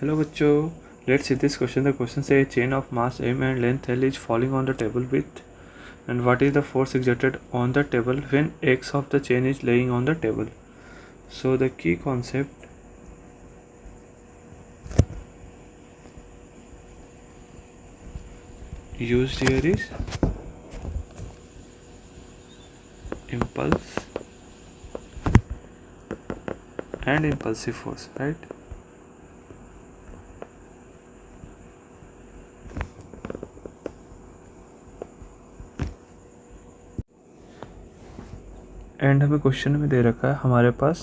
Hello bachcho, let's see this question. The question says a chain of mass m and length l is falling on the table with, and what is the force exerted on the table when x of the chain is laying on the table. So the key concept used here is impulse and impulsive force, right? And हमें question में दे रखा है हमारे पास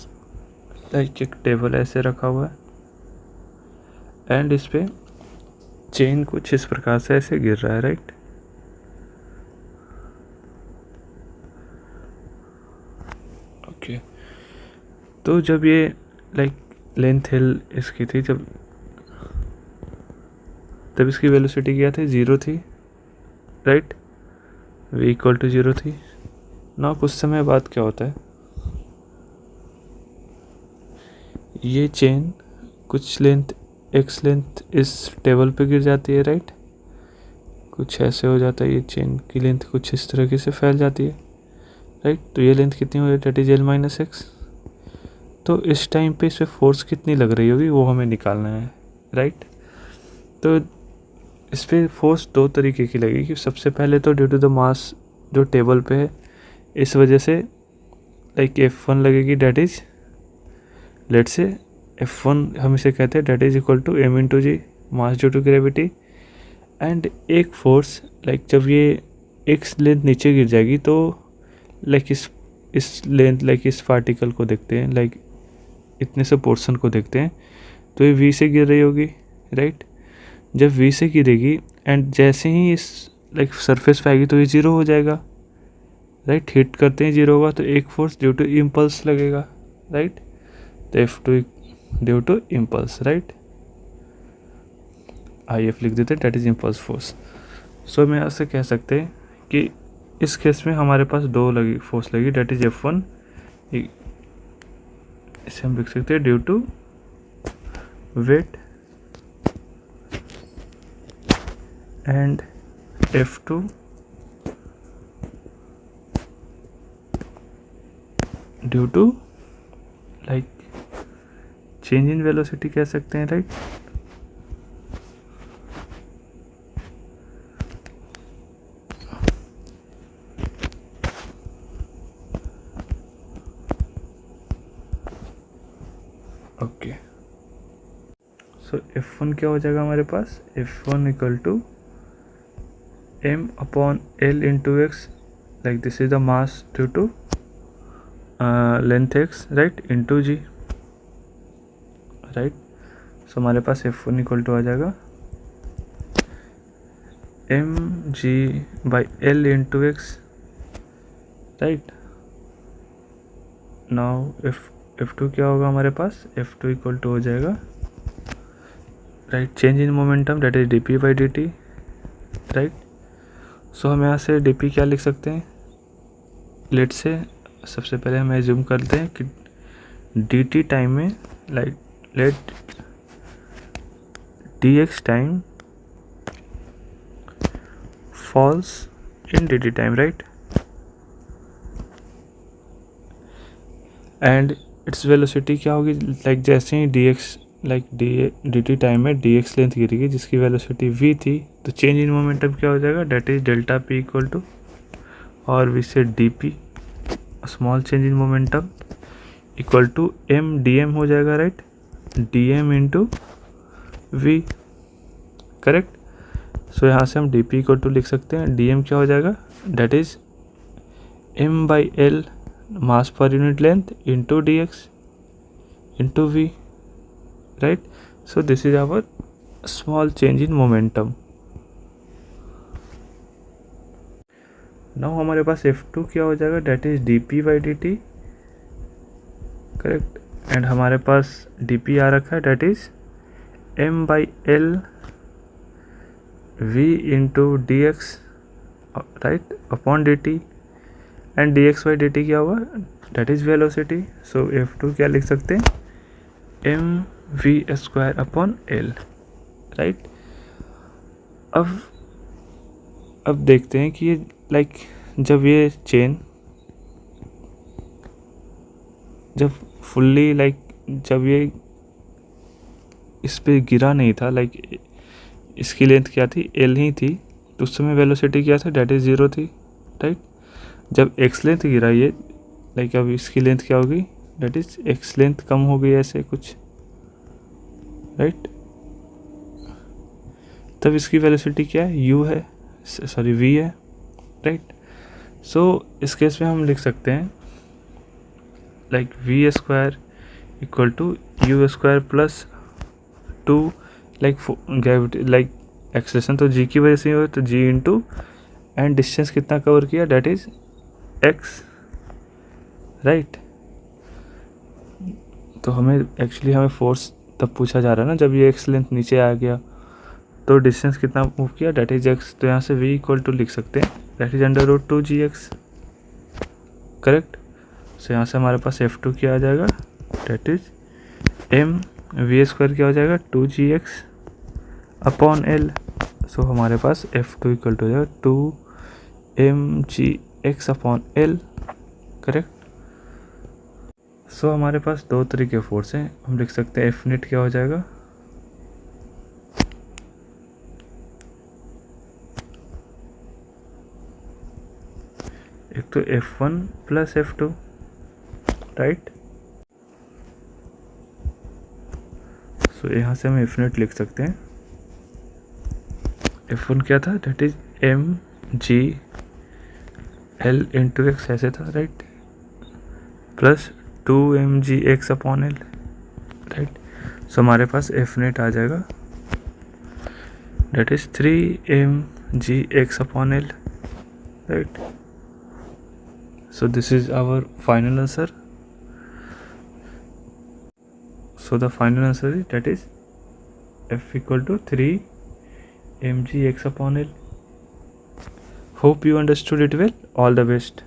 like एक table ऐसे रखा हुआ है एंड इस पे चेन कुछ इस प्रकार से ऐसे गिर रहा है, राइट? ओके, तो जब ये लाइक लेंथ हिल इसकी थी तब इसकी वेलोसिटी क्या थी, 0 थी, राइट? v इक्वल टू 0 थी ना। कुछ समय बाद क्या होता है, ये चेन कुछ लेंथ x लेंथ इस टेबल पे गिर जाती है, राइट? कुछ ऐसे हो जाता है, ये चेन की लेंथ कुछ इस तरीके से फैल जाती है, राइट? तो ये लेंथ कितनी हो जाती है, that is l minus X. तो इस टाइम पे इस पर फोर्स कितनी लग रही होगी वो हमें निकालना है, राइट? तो इस पर फोर्स दो तरीके की लगेगी। सबसे पहले तो ड्यू टू द मास जो टेबल पे है, इस वजह से लाइक F1 लगेगी, डेट इज लेट से F1 हम इसे कहते हैं that is equal to m into g, mass due to gravity. And एक फोर्स लाइक जब ये x लेंथ नीचे गिर जाएगी तो लाइक इस लेंथ लाइक इस पार्टिकल को देखते हैं, लाइक इतने से पोर्शन को देखते हैं तो ये v से गिर रही होगी, राइट? जब v से गिरेगी एंड जैसे ही इस लाइक सरफेस पे आएगी तो ये 0 हो जाएगा, राइट? हिट करते हैं 0 होगा तो एक फोर्स ड्यू टू इम्पल्स लगेगा, राइट? तो F2 due to impulse, right? IF लिख देते हैं, that is impulse force. So मैं यहाँ से कह सकते हैं कि इस केस में हमारे पास दो लगी फोर्स लगी, डेट इज F1, इसे हम लिख सकते हैं due to weight, and F2 due to like change in velocity कह सकते हैं, राइट? ओके, सो F1 क्या हो जाएगा हमारे पास, F1 equal to m upon l into x, like this is the mass due to length x, right, into g, right? So हमारे पास F1 इक्वल टू आ जाएगा mg by l into x, right? Now F2 क्या होगा हमारे पास, F2 equal to हो जाएगा, right, change in momentum that is dp by dt, right? So हम यहाँ से dp क्या लिख सकते हैं, लेट से सबसे पहले हम एज्यूम करते हैं कि dt टाइम में like let dx time falls in dt time, right? And its velocity क्या होगी, लाइक जैसे ही dx लाइक dt टाइम में dx लेंथ गिरेगी जिसकी वेलोसिटी v थी, तो चेंज इन मोमेंटम क्या हो जाएगा, that is delta p equal to, और v से dp small change in momentum equal to m dm हो जाएगा, right? dm into v, correct? So यहाँ से हम dp इक्वल टू लिख सकते हैं, dm क्या हो जाएगा, that is m by l mass पर unit length into dx into v, right? So this is our small change in momentum. Now हमारे पास F2 क्या हो जाएगा, that is dp by dt, correct? And हमारे पास dp आ रखा है, that is m by l v into dx, right, upon dt, and dx by dt क्या हुआ, date is velocity. So F2 क्या लिख सकते हैं, m v square upon l, right. अब देखते हैं कि ये लाइक जब ये चेन जब फुल्ली जब ये इस पे गिरा नहीं था, इसकी लेंथ क्या थी, एल ही थी, तो उस समय वेलोसिटी क्या था, डेट इज 0 थी, राइट। जब एक्स लेंथ गिरा ये अब इसकी लेंथ क्या होगी, डेट इज एक्स लेंथ कम हो गई ऐसे कुछ, राइट। तब इसकी वेलोसिटी क्या है, यू है, सॉरी वी है, राइट। सो इस केस में हम लिख सकते हैं we square equal to you square plus 2 gravity acceleration तो जी की वजह से हो, तो जी इंटू एंड डिस्टेंस कितना कवर किया, डेट इज एक्स, राइट। तो हमें फोर्स तब पूछा जा रहा है ना जब ये एक्स लेंथ नीचे आ गया, तो डिस्टेंस कितना मूव किया, डेट इज एक्स। तो यहाँ से v इक्वल टू लिख सकते हैं, that is √2gx, correct. So यहाँ से हमारे पास F2 क्या आ जाएगा, डेट इज वी स्क्वायर क्या हो जाएगा, 2gx अपॉन एल। सो हमारे पास F2 इक्वल टू हो जाएगा 2mgx अपॉन एल, करेक्ट। सो हमारे पास दो तरीके फोर्स हैं, हम लिख सकते हैं F नेट क्या हो जाएगा, एक तो F1 प्लस F2, राइट। सो यहाँ से हम F नेट लिख सकते हैं, F1 क्या था, that is mg l into x ऐसे था, right, plus 2mgx upon l, right. So हमारे पास F नेट आ जाएगा, that is 3mgx upon l, right. So this is our final answer. So the final answer is that is F equal to 3 mgx upon L. Hope you understood it well. All the best.